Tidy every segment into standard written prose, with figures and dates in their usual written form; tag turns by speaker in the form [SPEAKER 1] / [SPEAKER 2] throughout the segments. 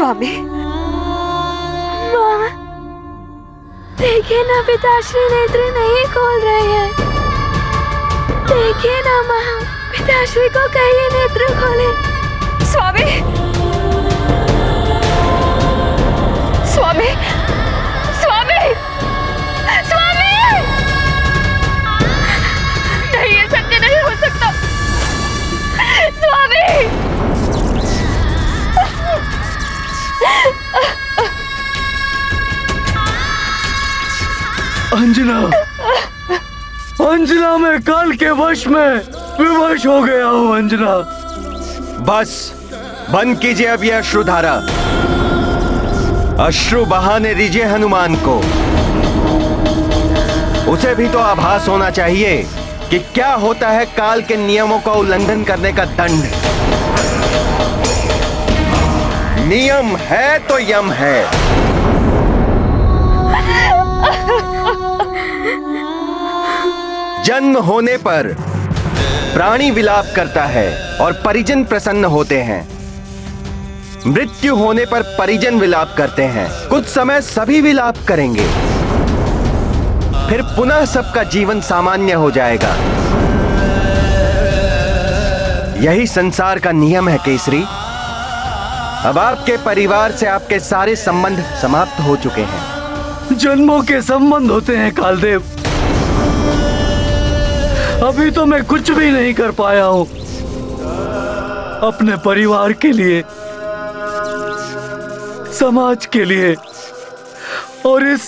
[SPEAKER 1] स्वामी, माँ देखिए ना, पिताश्री नेत्र नहीं खोल रहे हैं। देखिए ना माँ, पिताश्री को कहिए नेत्र खोले। स्वामी, स्वामी, स्वामी, स्वामी! नहीं, ये सत्य नहीं हो सकता। स्वामी!
[SPEAKER 2] अंजना, अंजना, मैं काल के वश में विवश हो गया हूँ। अंजना,
[SPEAKER 3] बस बंद कीजिए अब यह अश्रुधारा। अश्रु बहाने दीजिए हनुमान को। उसे भी तो आभास होना चाहिए कि क्या होता है काल के नियमों का उल्लंघन करने का दंड। नियम है तो यम है। जन्म होने पर प्राणी विलाप करता है और परिजन प्रसन्न होते हैं। मृत्यु होने पर परिजन विलाप करते हैं। कुछ समय सभी विलाप करेंगे, फिर पुनः सबका जीवन सामान्य हो जाएगा। यही संसार का नियम है केसरी। अब आपके परिवार से आपके सारे संबंध समाप्त हो चुके हैं।
[SPEAKER 2] जन्मों के संबंध होते हैं कालदेव। अभी तो मैं कुछ भी नहीं कर पाया हूं अपने परिवार के लिए, समाज के लिए और इस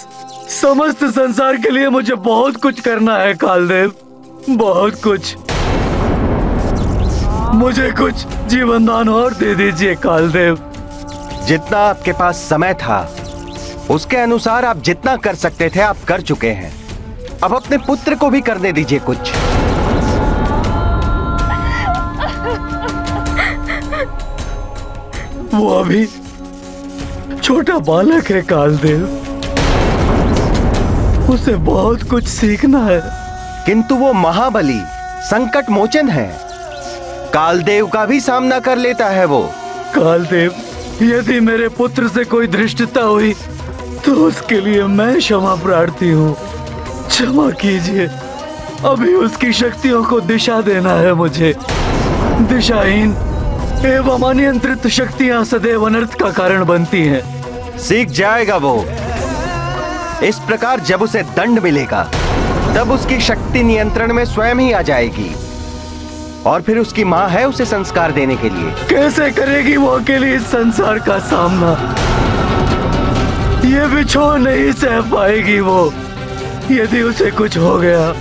[SPEAKER 2] समस्त संसार के लिए। मुझे बहुत कुछ करना है कालदेव, बहुत कुछ। मुझे कुछ जीवन दान और दे दीजिए कालदेव।
[SPEAKER 3] जितना आपके पास समय था उसके अनुसार आप जितना कर सकते थे आप कर चुके हैं। अब अपने पुत्र को भी करने दीजिए कुछ।
[SPEAKER 2] वो अभी छोटा बालक है कालदेव, उसे बहुत कुछ सीखना है।
[SPEAKER 3] किंतु वो महाबली संकट मोचन है, कालदेव का भी सामना कर लेता है वो।
[SPEAKER 2] कालदेव, यदि मेरे पुत्र से कोई धृष्टता हुई तो उसके लिए मैं क्षमा प्रार्थी हूँ। क्षमा कीजिए, अभी उसकी शक्तियों को दिशा देना है मुझे। दिशाहीन एवं अनियंत्रित शक्तियां सदैव अनर्थ का कारण बनती हैं।
[SPEAKER 3] सीख जाएगा वो। इस प्रकार जब उसे दंड मिलेगा तब उसकी शक्ति नियंत्रण में स्वयं ही आ जाएगी और फिर उसकी माँ है उसे संस्कार देने के लिए।
[SPEAKER 2] कैसे करेगी वो अकेली इस संसार का सामना? ये बिछोह नहीं सह पाएगी वो। यदि उसे कुछ हो गया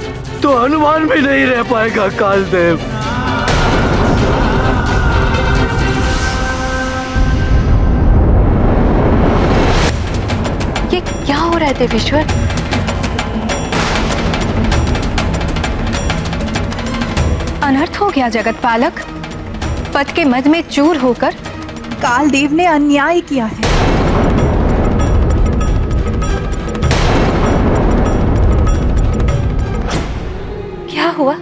[SPEAKER 2] तो हनुमान भी नहीं रह पाएगा कालदेव।
[SPEAKER 1] ये क्या हो रहा है देवेश्वर?
[SPEAKER 4] अनर्थ हो गया जगत पालक। पद के मद में चूर होकर
[SPEAKER 5] कालदेव ने अन्याय किया है।
[SPEAKER 1] क्या हुआ?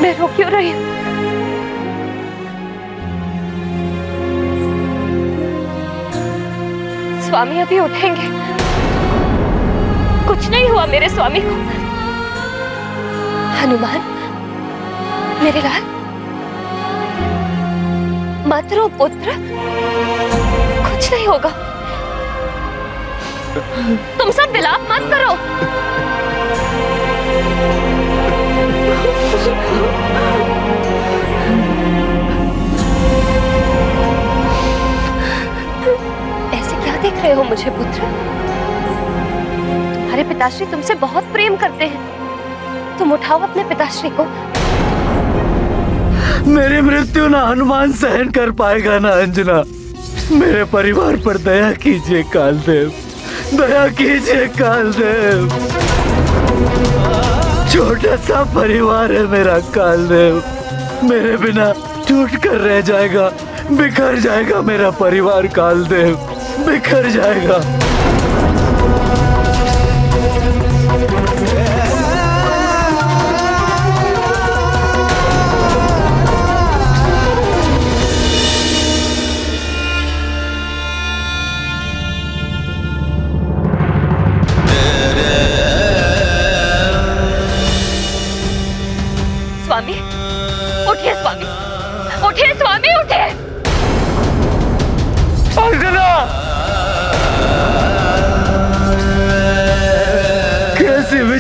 [SPEAKER 1] मैं रो क्यों रही हूँ? स्वामी अभी उठेंगे। कुछ नहीं हुआ मेरे स्वामी को। हनुमान, मेरे लाल, मत रो पुत्र, कुछ नहीं होगा। तुम सब विलाप मत करो। ऐसे क्या देख रहे हो मुझे पुत्र? तुम्हारे पिताश्री तुमसे बहुत प्रेम करते हैं। तुम उठाओ अपने पिताश्री को।
[SPEAKER 2] मेरी मृत्यु ना हनुमान सहन कर पाएगा ना अंजना। मेरे परिवार पर दया कीजिए कालदेव, दया कीजिए कालदेव। छोटा सा परिवार है मेरा कालदेव। मेरे बिना टूट कर रह जाएगा, बिखर जाएगा मेरा परिवार कालदेव, बिखर जाएगा।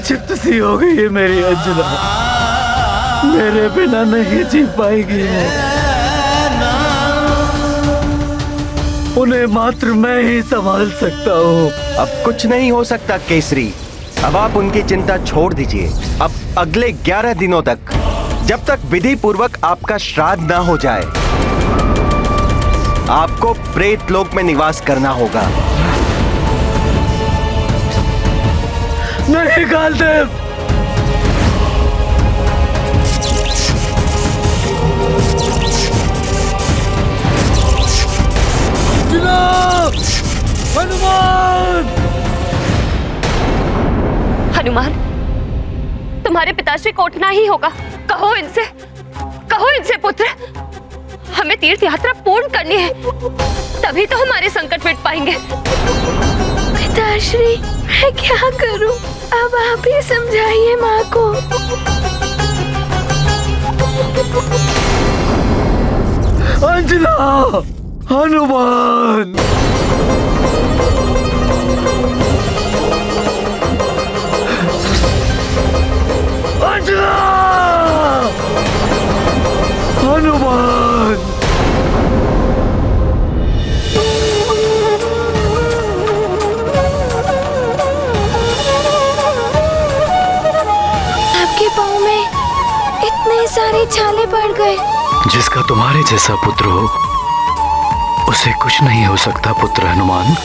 [SPEAKER 2] चित सी हो गई है मेरी अंजना, मेरे बिना नहीं जी पाएगी वो। उन्हें मात्र मैं ही संभाल सकता हूँ।
[SPEAKER 3] अब कुछ नहीं हो सकता केसरी, अब आप उनकी चिंता छोड़ दीजिए। अब अगले 11 दिनों तक, जब तक विधि पूर्वक आपका श्राद्ध ना हो जाए, आपको प्रेत लोक में निवास करना होगा।
[SPEAKER 2] नहीं कालदेव, हनुमान!
[SPEAKER 1] हनुमान, तुम्हारे पिताश्री को उठना ही होगा। कहो इनसे पुत्र, हमें तीर्थ यात्रा पूर्ण करनी है, तभी तो हमारे संकट मिट पाएंगे। पिताश्री, मैं क्या करूं? अब आप ही समझाइए माँ को।
[SPEAKER 2] अंजना, हनुमान! अंजना, हनुमान!
[SPEAKER 1] आपके पाँव में इतने सारे छाले पड़ गए।
[SPEAKER 2] जिसका तुम्हारे जैसा पुत्र हो, उसे कुछ नहीं हो सकता पुत्र हनुमान।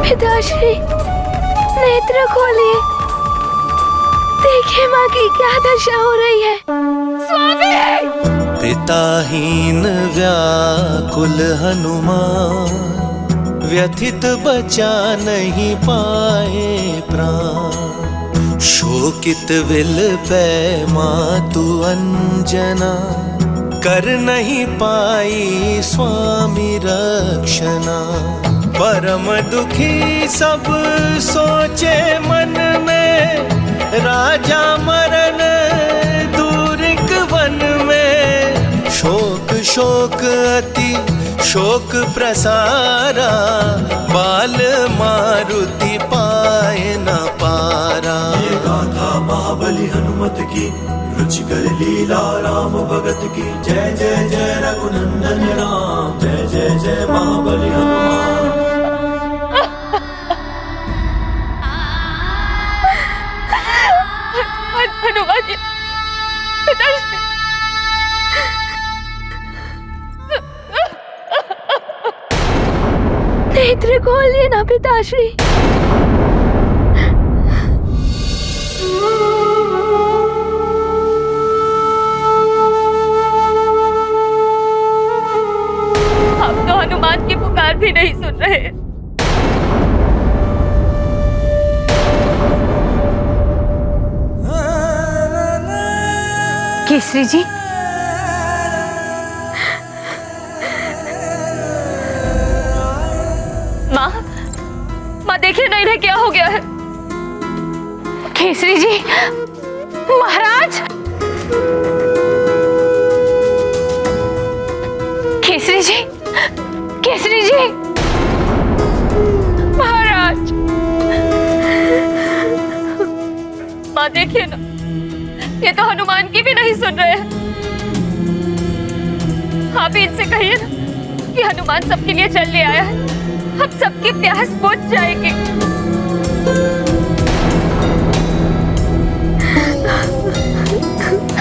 [SPEAKER 1] पिताश्री, नेत्र खोलिए, देखिए माँ की क्या दशा हो रही है। स्वामी!
[SPEAKER 6] पिताहीन व्याकुल हनुमान, व्यथित बचा नहीं पाए प्राण। शोकित विलपै मातु अंजना, कर नहीं पाई स्वामी रक्षणा। परम दुखी सब सोचे मन में, राजा मरण दूरिक वन में। शोक शोक अति शोक प्रसारा, बाल मारुति पाए न पारा।
[SPEAKER 7] ये गाथा महाबली हनुमत की, रुचिकर लीला राम भगत की। जय जय जय रघुनंदन राम, जय जय जय महाबली हनुमान।
[SPEAKER 1] हनुमान जी, पिताश्री, नेत्र खोलिए ना पिताश्री। आप तो हनुमान की पुकार भी नहीं सुन रहे।
[SPEAKER 4] केसरी जी,
[SPEAKER 1] माँ देखिए ना, इन्हें क्या हो गया है।
[SPEAKER 4] केसरी जी, महाराज! केसरी जी, केसरी जी,
[SPEAKER 1] महाराज! माँ देखिए ना, ये तो हनुमान की भी नहीं सुन रहे हैं। आप ही इनसे कहिए ना कि हनुमान सबके लिए जल ले आया है, हम सबकी प्यास बुझ जाएगी।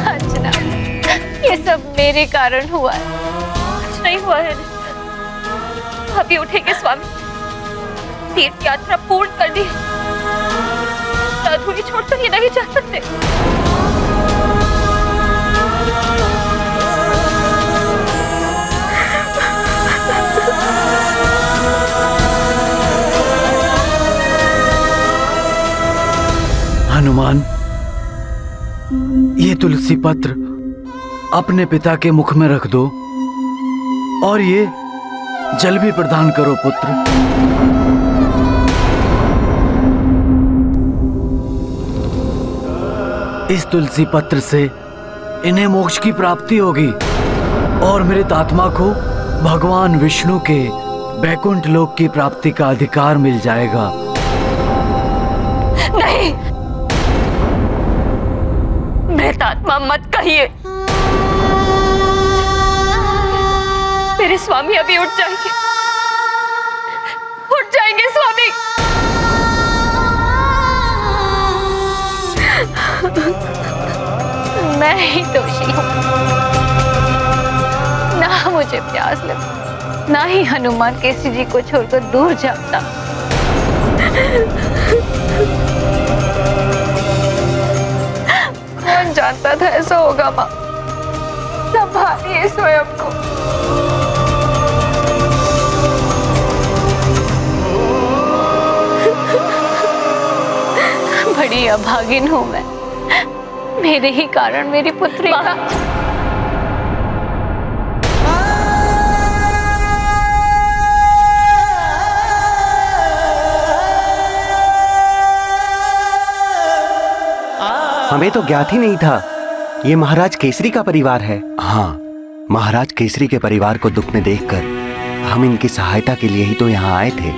[SPEAKER 1] अंजना, ये सब मेरे कारण हुआ है, कुछ नहीं हुआ है। अभी उठेंगे स्वामी, तीर्थ यात्रा पूर्ण कर दी, अधूरी छोड़कर ये नहीं जा सकते।
[SPEAKER 2] हनुमान, ये तुलसी पत्र अपने पिता के मुख में रख दो और ये जल भी प्रदान करो पुत्र। इस तुलसी पत्र से इन्हें मोक्ष की प्राप्ति होगी और मृत आत्मा को भगवान विष्णु के बैकुंठ लोक की प्राप्ति का अधिकार मिल जाएगा।
[SPEAKER 1] प्रेतात्मा मत कहिए। मेरे स्वामी अभी उठ जाएंगे, उठ जाएंगे स्वामी। मैं ही दोषी हूँ, ना मुझे प्यास लगी, ना ही हनुमान केसरी जी को छोड़कर दूर जाता। कौन जानता था ऐसा होगा माँ। संभालिए स्वयं को। बड़ी अभागिन हूँ मैं, मेरे ही कारण मेरी पुत्री का
[SPEAKER 3] हमें तो ज्ञात ही नहीं था ये महाराज केसरी का परिवार है। हाँ, महाराज केसरी के परिवार को दुख में देखकर हम इनकी सहायता के लिए ही तो यहाँ आए थे।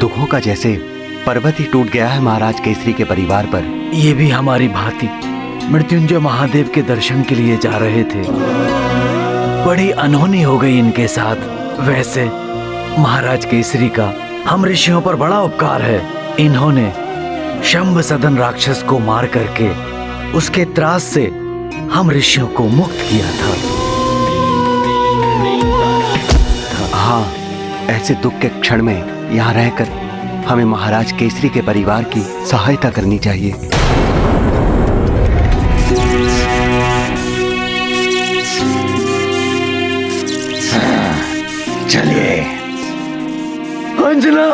[SPEAKER 3] दुखों का जैसे पर्वत ही टूट गया है महाराज केसरी के परिवार पर।
[SPEAKER 2] ये भी हमारी भांति मृत्युंजय महादेव के दर्शन के लिए जा रहे थे। बड़ी अनहोनी हो गई इनके साथ। वैसे महाराज केसरी का हम ऋषियों पर बड़ा उपकार है। इन्होंने शंभ सदन राक्षस को मार करके उसके त्रास से हम ऋषियों को मुक्त किया था।
[SPEAKER 3] हाँ, ऐसे दुख के क्षण में यहाँ रहकर हमें महाराज केसरी के परिवार की सहायता करनी चाहिए।
[SPEAKER 2] चलिए। अंजना,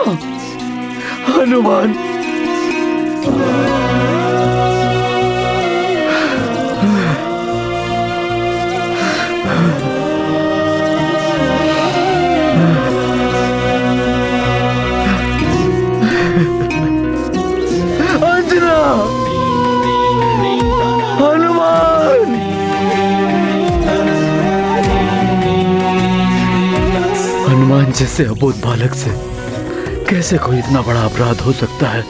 [SPEAKER 2] हनुमान, अंजना, हनुमान। हनुमान जैसे अबोध बालक से कैसे कोई इतना बड़ा अपराध हो सकता है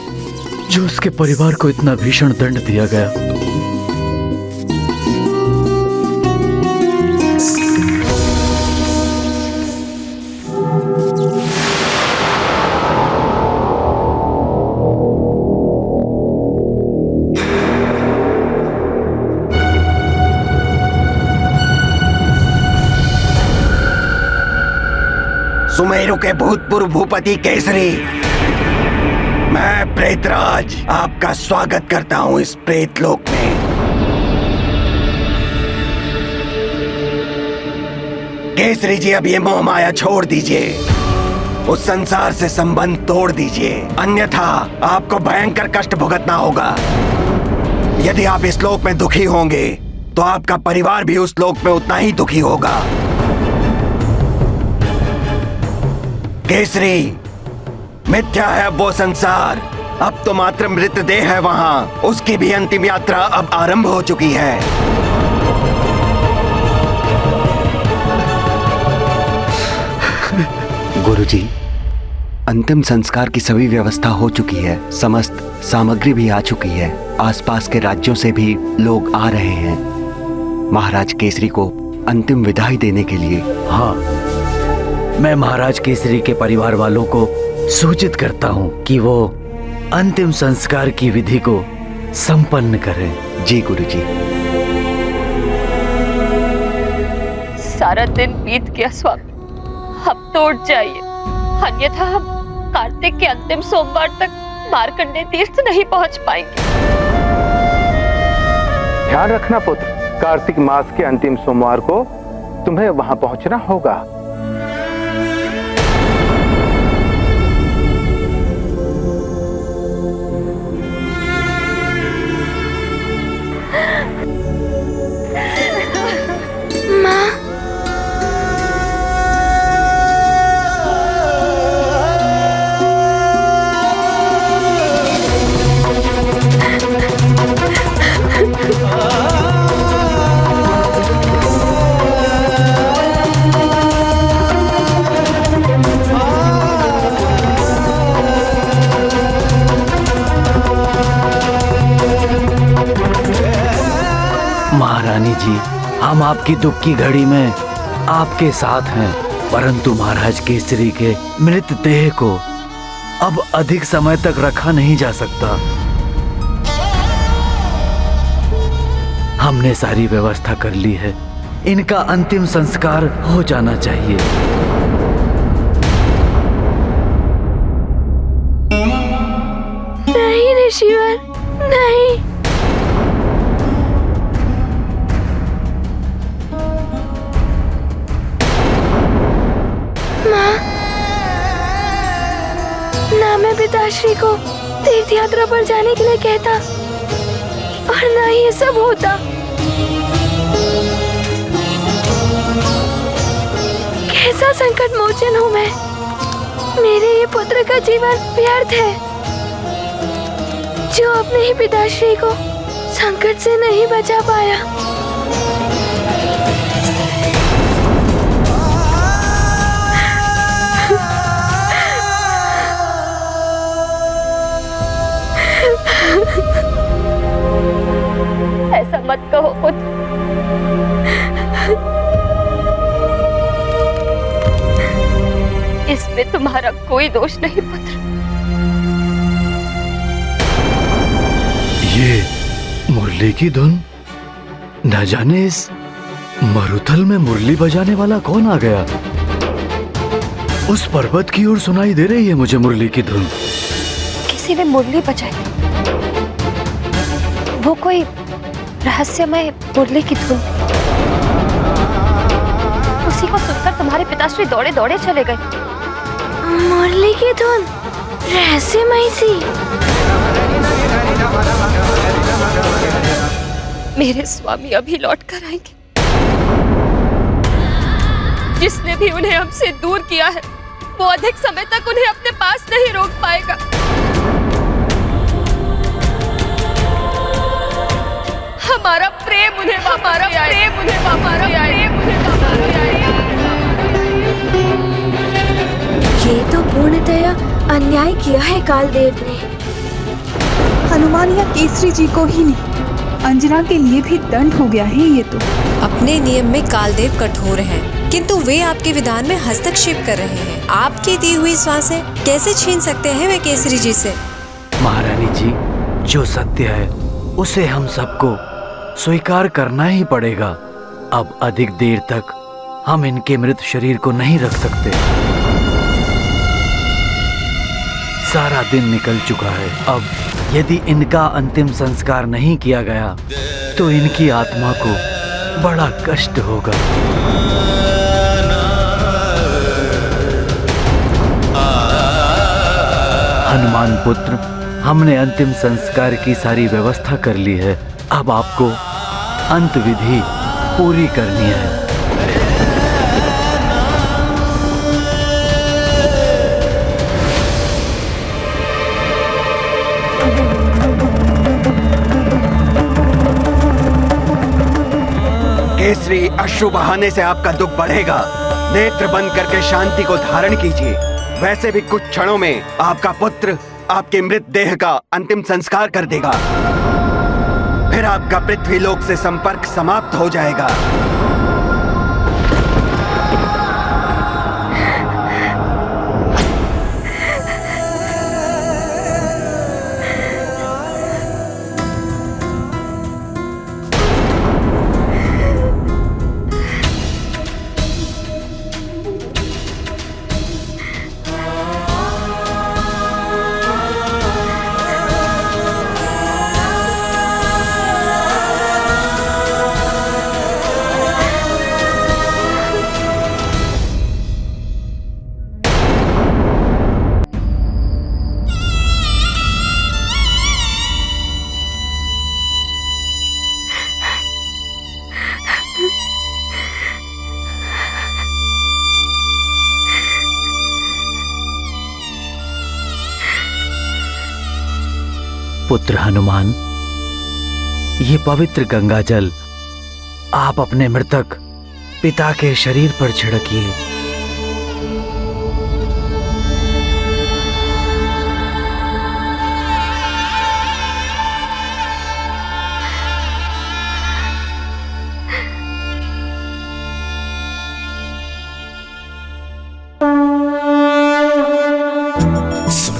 [SPEAKER 2] जो उसके परिवार को इतना भीषण दंड दिया गया।
[SPEAKER 3] सुमेरु के भूतपूर्व भूपति केसरी, मैं प्रेतराज आपका स्वागत करता हूँ इस प्रेतलोक में। केसरी जी, अब ये मोह माया छोड़ दीजिए, उस संसार से संबंध तोड़ दीजिए, अन्यथा आपको भयंकर कष्ट भुगतना होगा। यदि आप इस लोक में दुखी होंगे तो आपका परिवार भी उस लोक में उतना ही दुखी होगा। केसरी, मिथ्या है वो संसार, अब तो मात्र मृतदेह है वहां। उसकी भी अंतिम यात्रा अब आरंभ हो चुकी है। गुरुजी, अंतिम संस्कार की सभी व्यवस्था हो चुकी है, समस्त सामग्री भी आ चुकी है, आसपास के राज्यों से भी लोग आ रहे हैं महाराज केसरी को अंतिम विदाई देने के लिए।
[SPEAKER 2] हाँ, मैं महाराज केसरी के परिवार वालों को सूचित करता हूँ कि वो अंतिम संस्कार की विधि को संपन्न करें।
[SPEAKER 3] जी गुरुजी।
[SPEAKER 1] सारा दिन बीत गया स्वामी, अब तो उठ जाइए, अन्यथा हम कार्तिक के अंतिम सोमवार तक मार्कंडेय तीर्थ नहीं पहुंच पाएंगे।
[SPEAKER 8] ध्यान रखना पुत्र, कार्तिक मास के अंतिम सोमवार को तुम्हें वहां पहुंचना होगा।
[SPEAKER 2] हम आपकी दुख की घड़ी में आपके साथ हैं, परंतु महाराज केसरी के मृत देह को अब अधिक समय तक रखा नहीं जा सकता। हमने सारी व्यवस्था कर ली है, इनका अंतिम संस्कार हो जाना चाहिए।
[SPEAKER 1] नहीं ऋषिवर, नहीं। माँ, ना मैं पिताश्री को तीर्थ यात्रा पर जाने के लिए कहता और ना ही ये सब होता। कैसा संकट मोचन हूँ मैं। मेरे ये पुत्र का जीवन व्यर्थ है जो अपने ही पिताश्री को संकट से नहीं बचा पाया। ऐसा मत कहो पुत्र। इसमें तुम्हारा कोई दोष नहीं पुत्र।
[SPEAKER 2] ये मुरली की धुन, न जाने इस मरुथल में मुरली बजाने वाला कौन आ गया। उस पर्वत की ओर सुनाई दे रही है मुझे मुरली की धुन।
[SPEAKER 1] किसी ने मुरली बजाई। वो कोई रहस्यमय मुरली की धुन। उसी को सुनकर तुम्हारे पिताश्री दौड़े दौड़े चले गए। मुरली की धुन रहस्यमय सी। मेरे स्वामी अभी लौट कर आएंगे। जिसने भी उन्हें हमसे दूर किया है वो अधिक समय तक उन्हें अपने पास नहीं रोक पाएगा। हमारा प्रेम उन्हें हमारा प्रेम उन्हें हमारा प्रेम उन्हें
[SPEAKER 9] ये तो पूर्णतया अन्याय किया है कालदेव ने।
[SPEAKER 5] हनुमान या केसरी जी को ही नहीं, अंजना के लिए भी दंड हो गया है ये तो।
[SPEAKER 10] अपने नियम में कालदेव कठोर हैं, किंतु वे आपके विधान में हस्तक्षेप कर रहे हैं। आपकी दी हुई सांसें कैसे छीन सकते हैं वे केसरी जी से।
[SPEAKER 2] महारानी जी, जो सत्य है उसे हम सबको स्वीकार करना ही पड़ेगा। अब अधिक देर तक हम इनके मृत शरीर को नहीं रख सकते। सारा दिन निकल चुका है। अब यदि इनका अंतिम संस्कार नहीं किया गया तो इनकी आत्मा को बड़ा कष्ट होगा। हनुमान पुत्र, हमने अंतिम संस्कार की सारी व्यवस्था कर ली है। अब आपको अंत विधि पूरी करनी है।
[SPEAKER 3] केसरी, अश्रु बहाने से आपका दुख बढ़ेगा। नेत्र बंद करके शांति को धारण कीजिए। वैसे भी कुछ क्षणों में आपका पुत्र आपके मृत देह का अंतिम संस्कार कर देगा। फिर आपका पृथ्वीलोक से संपर्क समाप्त हो जाएगा।
[SPEAKER 2] पुत्र हनुमान, ये पवित्र गंगा जल आप अपने मृतक पिता के शरीर पर छिड़किए।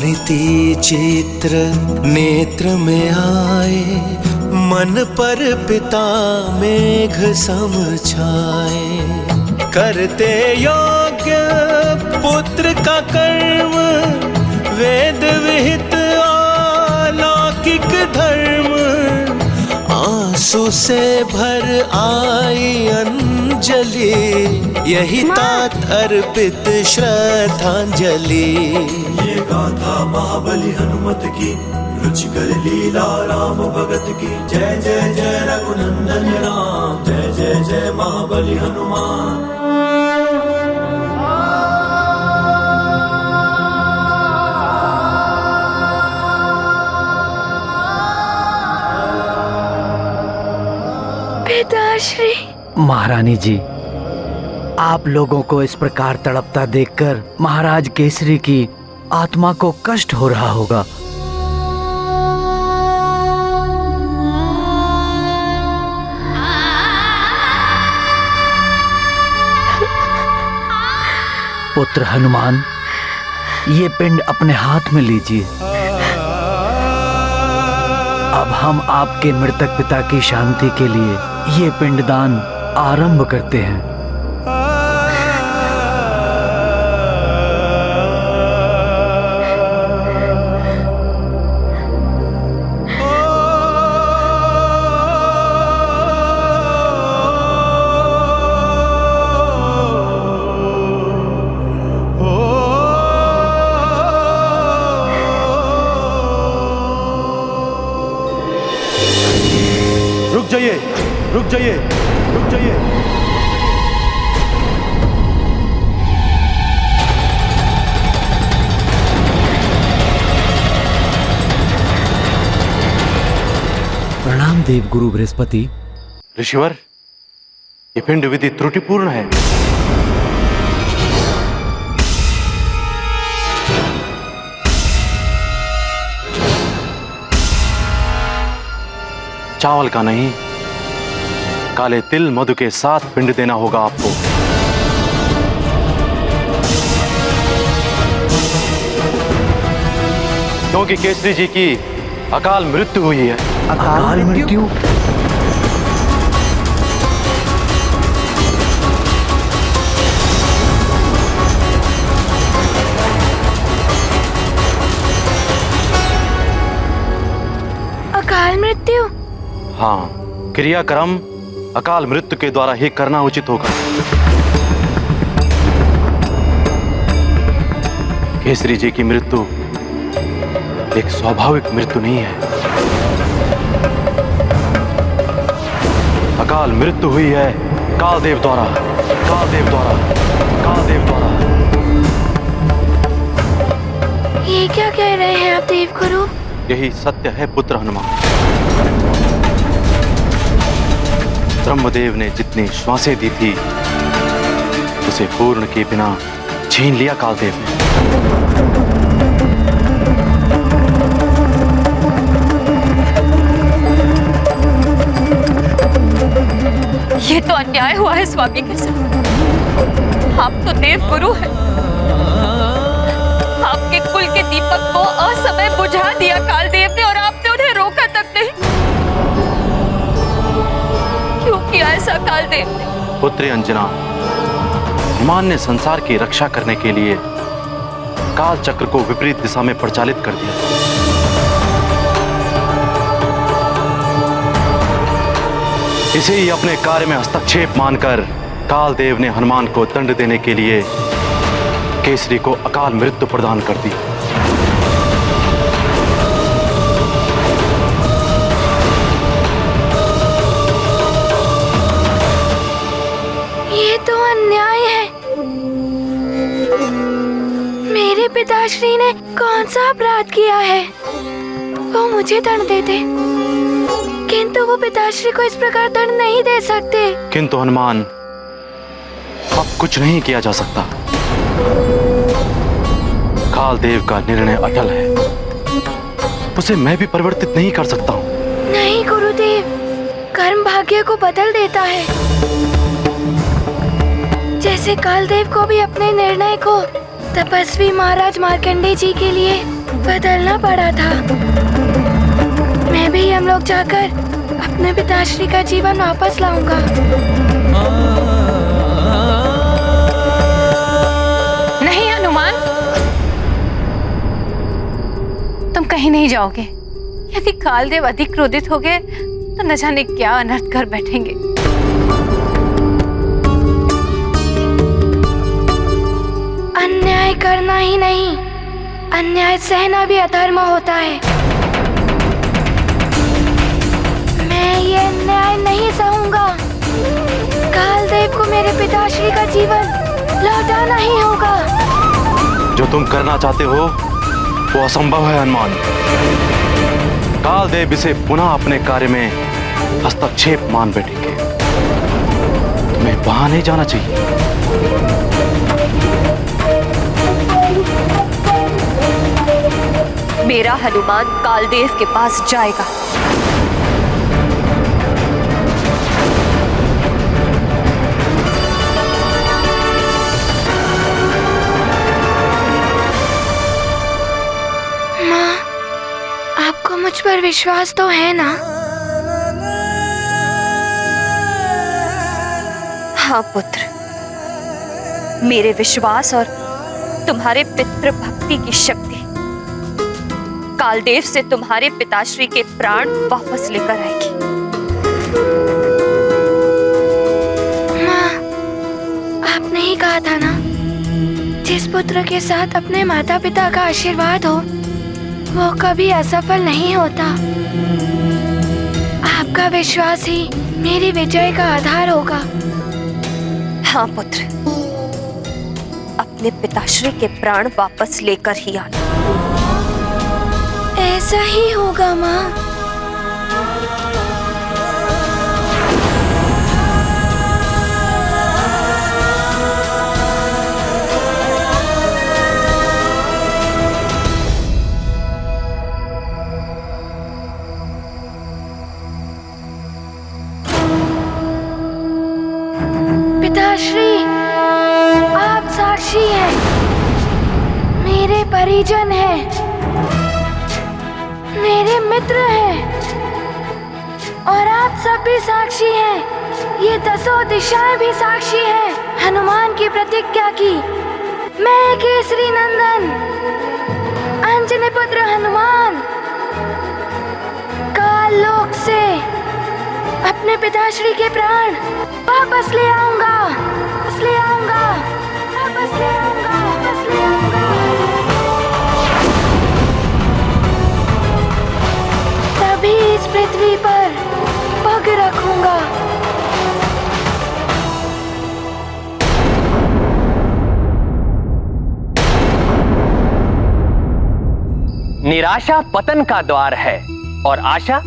[SPEAKER 6] स्मृति चित्र नेत्र में आए, मन पर पिता मेघ सम छाए। करते योग्य पुत्र का कर्म, वेद विहित अलौकिक धर्म। आंसू से भर आई अंजलि, यही तात अर्पित श्रद्धांजलि।
[SPEAKER 7] ये गाथा महाबली हनुमत की, रुचिकर लीला राम भगत की। जय जय जय रघुनंदन राम, जय जय जय महाबली हनुमान।
[SPEAKER 9] पिताश्री।
[SPEAKER 2] महारानी जी, आप लोगों को इस प्रकार तड़पता देखकर महाराज केसरी की आत्मा को कष्ट हो रहा होगा। पुत्र हनुमान, ये पिंड अपने हाथ में लीजिए। अब हम आपके मृतक पिता की शांति के लिए ये पिंडदान आरंभ करते हैं।
[SPEAKER 11] रुक जाइए, रुक जाइए, रुक जाइए।
[SPEAKER 2] प्रणाम देव गुरु बृहस्पति।
[SPEAKER 11] ऋषिवर, ये पिंड विधि त्रुटिपूर्ण है। चावल का नहीं, काले तिल मधु के साथ पिंड देना होगा आपको। क्योंकि केसरी जी की अकाल मृत्यु हुई है।
[SPEAKER 2] अकाल मृत्यु?
[SPEAKER 9] अकाल मृत्यु?
[SPEAKER 11] हाँ, क्रियाक्रम अकाल मृत्यु के द्वारा ही करना उचित होगा। केसरी जी की मृत्यु एक स्वाभाविक मृत्यु नहीं है। अकाल मृत्यु हुई है कालदेव द्वारा, कालदेव द्वारा, कालदेव द्वारा।
[SPEAKER 9] ये क्या कह रहे हैं आप देव गुरु?
[SPEAKER 11] यही सत्य है पुत्र हनुमान। ब्रह्मदेव ने जितनी श्वासें दी थी, उसे पूर्ण के बिना छीन लिया कालदेव ने।
[SPEAKER 1] ये तो अन्याय हुआ है स्वामी के साथ। आप तो देव गुरु हैं। आपके कुल के दीपक को असमय बुझा दिया कालदेव ने, और आपने उन्हें रोका तक नहीं। क्यों किया ऐसा कालदेव ने?
[SPEAKER 11] पुत्री अंजना, हनुमान ने संसार की रक्षा करने के लिए काल चक्र को विपरीत दिशा में प्रचालित कर दिया। इसे ही अपने कार्य में हस्तक्षेप मानकर कालदेव ने हनुमान को दंड देने के लिए केसरी को अकाल मृत्यु प्रदान कर दी।
[SPEAKER 9] ये तो अन्याय है। मेरे पिताश्री ने कौन सा अपराध किया है? वो मुझे दंड देते, किंतु वो पिताश्री को इस प्रकार दंड नहीं दे सकते।
[SPEAKER 11] किंतु हनुमान, अब कुछ नहीं किया जा सकता। कालदेव का निर्णय अटल है, उसे मैं भी परिवर्तित नहीं कर सकता हूँ।
[SPEAKER 9] नहीं गुरुदेव, कर्म भाग्य को बदल देता है। जैसे कालदेव को भी अपने निर्णय को तपस्वी महाराज मार्कंडेय जी के लिए बदलना पड़ा था। मैं भी यमलोक जाकर अपने पिताश्री का जीवन वापस लाऊंगा।
[SPEAKER 4] नहीं हनुमान, तुम कहीं नहीं जाओगे। यदि कालदेव अधिक क्रोधित हो गए तो न जाने क्या अनर्थ कर बैठेंगे।
[SPEAKER 9] अन्याय करना ही नहीं, अन्याय सहना भी अधर्म होता है। मैं ये अन्याय नहीं सहूंगा। कालदेव को मेरे पिताश्री का जीवन लौटाना ही होगा।
[SPEAKER 11] जो तुम करना चाहते हो वो असंभव है हनुमान। कालदेव इसे पुनः अपने कार्य में हस्तक्षेप मान बैठेंगे। तुम्हें वहां नहीं जाना चाहिए।
[SPEAKER 1] मेरा हनुमान कालदेव के पास जाएगा।
[SPEAKER 9] माँ, आपको मुझ पर विश्वास तो है ना?
[SPEAKER 1] हाँ पुत्र, मेरे विश्वास और तुम्हारे पितृ भक्ति की शक्ति कालदेव से तुम्हारे पिताश्री के प्राण वापस लेकर आएगी।
[SPEAKER 9] माँ, आपने ही कहा था ना, जिस पुत्र के साथ अपने माता पिता का आशीर्वाद हो वो कभी असफल नहीं होता। आपका विश्वास ही मेरी विजय का आधार होगा।
[SPEAKER 1] हाँ पुत्र, अपने पिताश्री के प्राण वापस लेकर ही आना।
[SPEAKER 9] ऐसा ही होगा माँ। पिताश्री, आप साक्षी हैं, मेरे परिजन हैं, मेरे मित्र हैं, और आप सब भी साक्षी हैं। ये 10 दिशाएं भी साक्षी हैं हनुमान की प्रतिज्ञा की। मैं केसरी नंदन अंजनी पुत्र हनुमान काललोक से अपने पिताश्री के प्राण वापस ले आऊंगा, वापस ले आऊंगा, वापस ले आऊंगा, वापस ले आऊंगा। तभी इस पृथ्वी पर पग रखूंगा।
[SPEAKER 12] निराशा पतन का द्वार है और आशा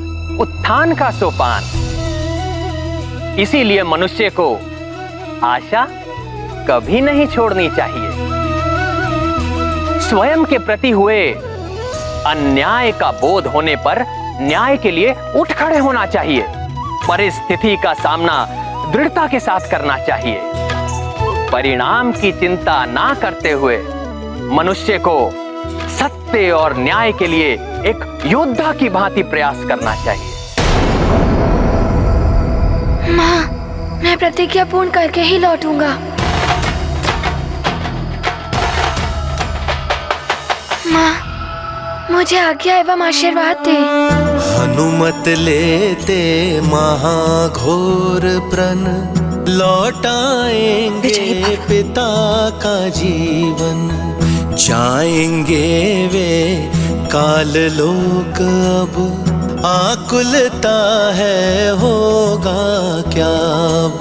[SPEAKER 12] उत्थान का सोपान। इसीलिए मनुष्य को आशा कभी नहीं छोड़नी चाहिए। स्वयं के प्रति हुए अन्याय का बोध होने पर न्याय के लिए उठ खड़े होना चाहिए। परिस्थिति का सामना दृढ़ता के साथ करना चाहिए। परिणाम की चिंता ना करते हुए मनुष्य को सत्य और न्याय के लिए एक योद्धा की भांति प्रयास करना चाहिए।
[SPEAKER 9] माँ, मैं प्रतिज्ञा पूर्ण करके ही लौटूंगा। माँ, मुझे आज्ञा एवं आशीर्वाद दे।
[SPEAKER 6] हनुमत लेते महाघोर प्रण, लौटाएंगे पिता का जीवन। जाएंगे वे काललोक अब, आकुलता है होगा क्या अब।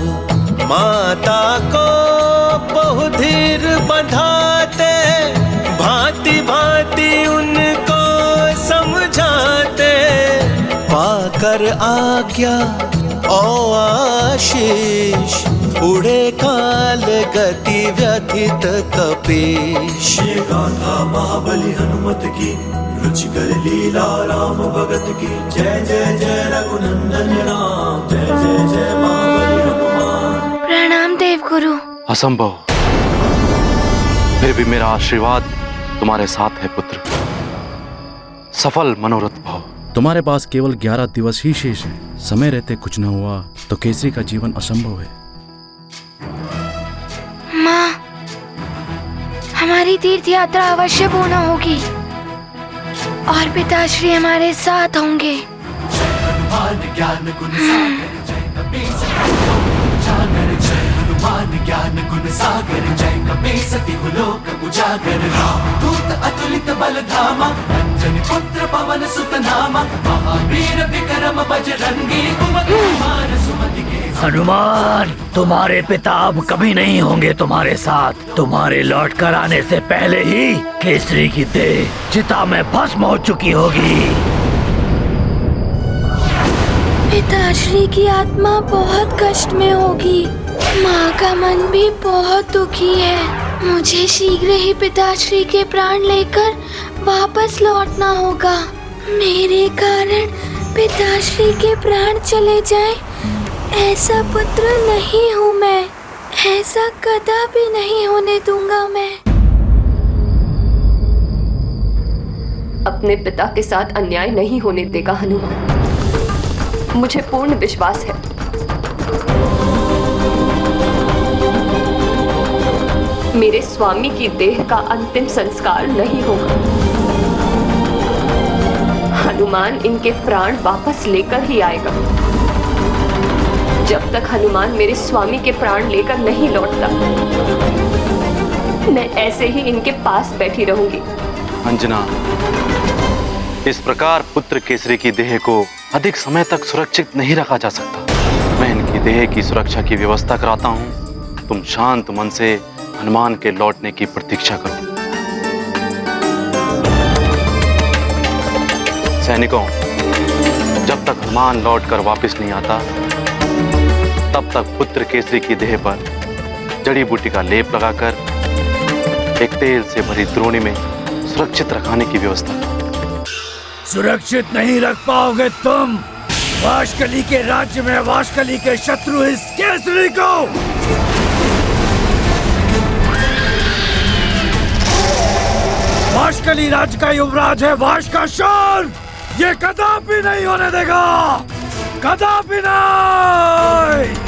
[SPEAKER 6] माता को बहुधीर बंधाते, भांति भांति उनको समझाते। पाकर आज्ञा ओ आशीष, उड़े काल गति व्यथित कपीश।
[SPEAKER 7] ये गाथा महाबली हनुमत की, रुचिकर लीला राम भगत की। जय जय जय रघुनंदन राम, जय जय जय महाबली हनुमान।
[SPEAKER 9] प्रणाम देवगुरु।
[SPEAKER 11] असंभव, फिर भी मेरा आशीर्वाद तुम्हारे साथ है पुत्र। सफल मनोरथ भव।
[SPEAKER 13] तुम्हारे पास केवल 11 दिवस ही शेष है। समय रहते कुछ न हुआ तो केसरी का जीवन असंभव है।
[SPEAKER 9] माँ, हमारी तीर्थ यात्रा अवश्य पूर्ण होगी और पिताश्री हमारे साथ होंगे।
[SPEAKER 7] ज्ञान गुण सागर जय कपीस जागर, जय हनुमान ज्ञान गुण सागर जय कपीस तिहु लोक उजागर। दूत अतुलित बल धामा, अंजनी पुत्र पवन सुत नामा, महावीर विक्रम बजरंगी, कुमति निवार सुमति के।
[SPEAKER 2] हनुमान, तुम्हारे पिता अब कभी नहीं होंगे तुम्हारे साथ। तुम्हारे लौट कर आने से पहले ही केसरी की देह चिता में भस्म हो चुकी होगी।
[SPEAKER 9] पिताश्री की आत्मा बहुत कष्ट में होगी। माँ का मन भी बहुत दुखी है। मुझे शीघ्र ही पिताश्री के प्राण लेकर वापस लौटना होगा। मेरे कारण पिताश्री के प्राण चले जाएं, ऐसा पुत्र नहीं हूँ मैं। ऐसा कदापि नहीं होने दूंगा मैं।
[SPEAKER 1] अपने पिता के साथ अन्याय नहीं होने देगा हनुमान। मुझे पूर्ण विश्वास है। मेरे स्वामी की देह का अंतिम संस्कार नहीं होगा। हनुमान इनके प्राण वापस लेकर ही आएगा। जब तक हनुमान मेरे स्वामी के प्राण लेकर नहीं लौटता, मैं ऐसे ही इनके पास बैठी रहूंगी।
[SPEAKER 11] अंजना, इस प्रकार पुत्र केसरी की देह को अधिक समय तक सुरक्षित नहीं रखा जा सकता। मैं इनकी देह की सुरक्षा की व्यवस्था कराता हूँ। तुम शांत मन से हनुमान के लौटने की प्रतीक्षा करो। सैनिकों, जब तक हनुमान लौटकर वापस नहीं आता, तब तक पुत्र केसरी की देह पर जड़ी बूटी का लेप लगाकर एक तेल से भरी द्रोणी में सुरक्षित रखने की व्यवस्था करो।
[SPEAKER 2] सुरक्षित नहीं रख पाओगे तुम। वाशकली के राज्य में वाशकली के शत्रु इस केसरी को। वाशकली राज्य का युवराज है वाश का शान। ये कदापि नहीं होने देगा, कदापि नहीं।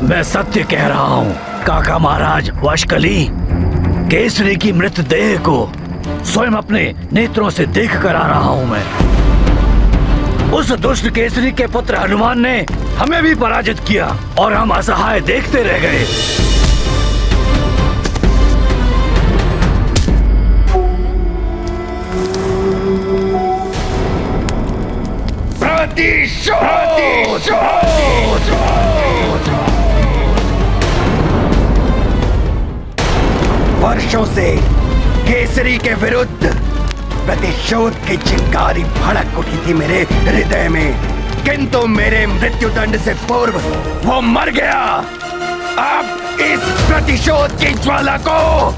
[SPEAKER 2] मैं सत्य कह रहा हूँ काका महाराज वाशकली। केसरी की मृत देह को स्वयं अपने नेत्रों से देख कर आ रहा हूँ मैं। उस दुष्ट केसरी के पुत्र हनुमान ने हमें भी पराजित किया और हम असहाय देखते रह गए।
[SPEAKER 3] वर्षों से केसरी के विरुद्ध प्रतिशोध की चिंगारी भड़क उठी थी मेरे हृदय में, किंतु मेरे मृत्युदंड से पूर्व वो मर गया। अब इस प्रतिशोध की ज्वाला को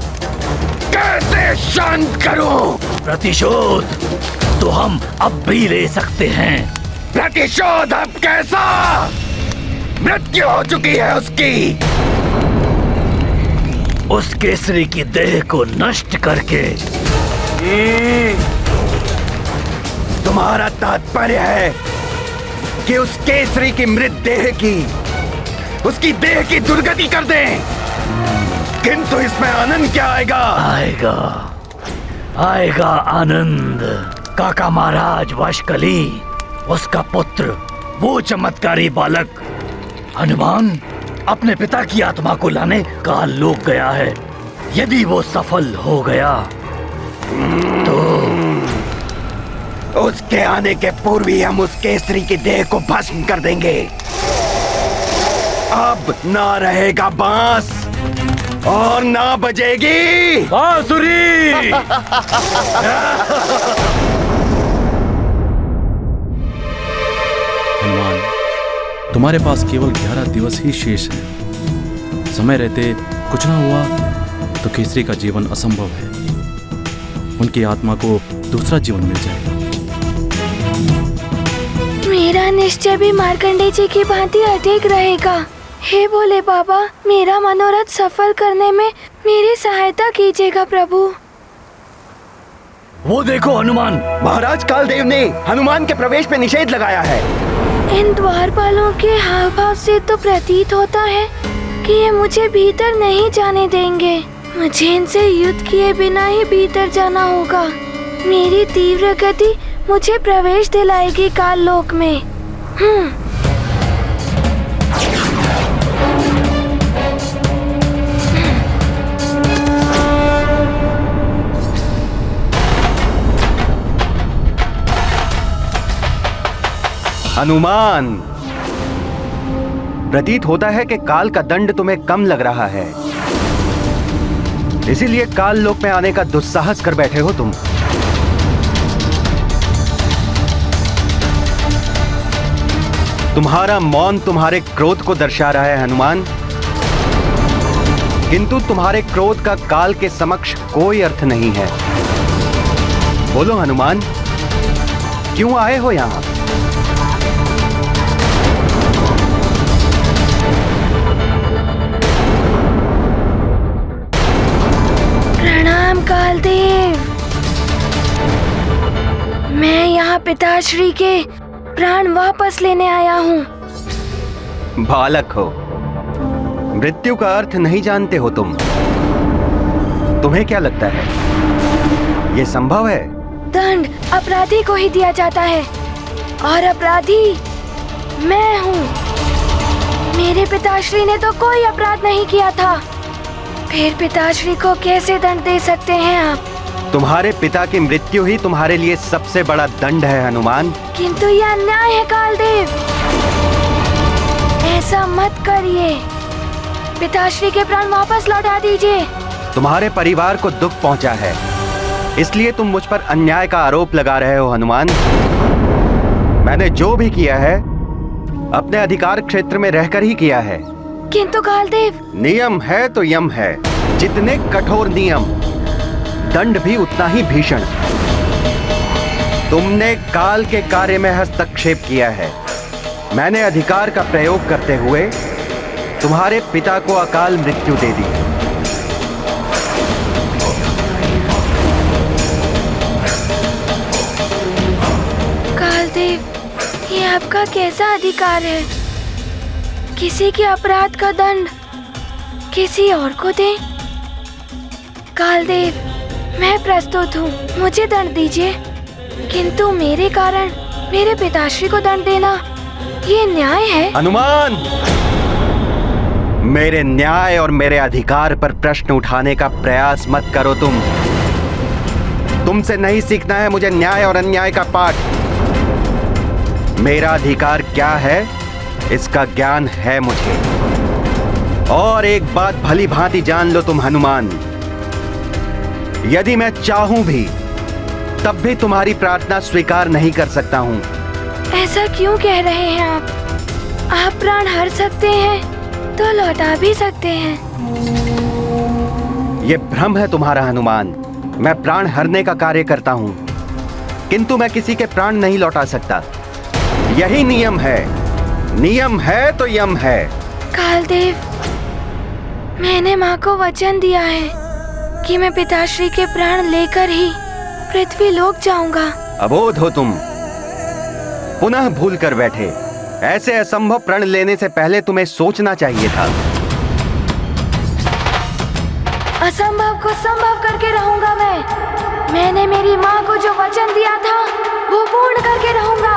[SPEAKER 3] कैसे शांत करूं?
[SPEAKER 2] प्रतिशोध तो हम अब भी ले सकते हैं।
[SPEAKER 3] प्रतिशोध अब कैसा? मृत्यु हो चुकी है उसकी।
[SPEAKER 2] उस केसरी की देह को नष्ट करके।
[SPEAKER 3] तुम्हारा तात्पर्य है कि उस केसरी की मृत देह की, उसकी देह की दुर्गति कर दें, किंतु इसमें आनंद क्या आएगा?
[SPEAKER 2] आएगा आनंद। काका महाराज वाशकली, उसका पुत्र, वो चमत्कारी बालक हनुमान अपने पिता की आत्मा को लाने काल लोक गया है। यदि वो सफल हो गया तो
[SPEAKER 3] उसके आने के पूर्व ही हम उस केसरी की देह को भस्म कर देंगे। अब ना रहेगा बांस और ना बजेगी
[SPEAKER 2] बांसुरी।
[SPEAKER 13] हनुमान, तुम्हारे पास केवल 11 दिवस ही शेष है। समय रहते कुछ ना हुआ तो केसरी का जीवन असंभव है। उनकी आत्मा को दूसरा जीवन मिल जाएगा।
[SPEAKER 9] मेरा निश्चय भी मार्कंडेय जी की भांति अडिग रहेगा। हे भोले बाबा, मेरा मनोरथ सफल करने में मेरी सहायता कीजिएगा प्रभु।
[SPEAKER 2] वो देखो हनुमान।
[SPEAKER 3] महाराज कालदेव ने हनुमान के प्रवेश पे निषेध लगाया है।
[SPEAKER 9] इन द्वारपालों के हाव भाव से तो प्रतीत होता है कि ये मुझे भीतर नहीं जाने देंगे। मुझे इनसे युद्ध किए बिना ही भीतर जाना होगा। मेरी तीव्र गति मुझे प्रवेश दिलाएगी काल लोक में।
[SPEAKER 3] हनुमान, प्रतीत होता है कि काल का दंड तुम्हें कम लग रहा है, इसीलिए काल लोक में आने का दुस्साहस कर बैठे हो तुम। तुम्हारा मौन तुम्हारे क्रोध को दर्शा रहा है हनुमान, किंतु तुम्हारे क्रोध का काल के समक्ष कोई अर्थ नहीं है। बोलो हनुमान, क्यों आए हो यहां?
[SPEAKER 9] प्रणाम कालदेव। मैं यहाँ पिताश्री के प्राण वापस लेने आया हूँ।
[SPEAKER 3] बालक हो, मृत्यु का अर्थ नहीं जानते हो तुम। तुम्हें क्या लगता है ये संभव है?
[SPEAKER 9] दंड अपराधी को ही दिया जाता है और अपराधी मैं हूँ। मेरे पिताश्री ने तो कोई अपराध नहीं किया था, फिर पिताश्री को कैसे दंड दे सकते हैं आप?
[SPEAKER 3] तुम्हारे पिता की मृत्यु ही तुम्हारे लिए सबसे बड़ा दंड है हनुमान।
[SPEAKER 9] किंतु यह अन्याय है कालदेव, ऐसा मत करिए। पिताश्री के प्राण वापस लौटा दीजिए।
[SPEAKER 3] तुम्हारे परिवार को दुख पहुंचा है, इसलिए तुम मुझ पर अन्याय का आरोप लगा रहे हो हनुमान। मैंने जो भी किया है अपने अधिकार क्षेत्र में रहकर ही किया है।
[SPEAKER 9] किंतु कालदेव,
[SPEAKER 3] नियम है तो यम है। जितने कठोर नियम, दंड भी उतना ही भीषण। तुमने काल के कार्य में हस्तक्षेप किया है। मैंने अधिकार का प्रयोग करते हुए तुम्हारे पिता को अकाल मृत्यु दे दी।
[SPEAKER 9] कालदेव, ये आपका कैसा अधिकार है? किसी के अपराध का दंड किसी और को दें? कालदेव, मैं प्रस्तुत हूँ, मुझे दंड दीजिए, किंतु मेरे कारण मेरे पिताश्री को दंड देना ये न्याय है?
[SPEAKER 3] हनुमान, मेरे न्याय और मेरे अधिकार पर प्रश्न उठाने का प्रयास मत करो तुम। तुमसे नहीं सीखना है मुझे न्याय और अन्याय का पाठ। मेरा अधिकार क्या है इसका ज्ञान है मुझे। और एक बात भली भांति जान लो तुम हनुमान, यदि मैं चाहूं भी तब भी तुम्हारी प्रार्थना स्वीकार नहीं कर सकता हूं।
[SPEAKER 9] ऐसा क्यों कह रहे हैं आप? आप प्राण हर सकते हैं तो लौटा भी सकते हैं।
[SPEAKER 3] यह भ्रम है तुम्हारा हनुमान। मैं प्राण हरने का कार्य करता हूं, किंतु मैं किसी के प्राण नहीं लौटा सकता। यही नियम है। नियम है तो यम है।
[SPEAKER 9] कालदेव, मैंने माँ को वचन दिया है कि मैं पिताश्री के प्राण लेकर ही पृथ्वी लोक जाऊंगा।
[SPEAKER 3] अबोध हो तुम, पुनः भूल कर बैठे। ऐसे असंभव प्रण लेने से पहले तुम्हें सोचना चाहिए था।
[SPEAKER 9] असंभव को संभव करके रहूंगा मैं। मैंने मेरी माँ को जो वचन दिया था वो पूर्ण करके रहूंगा।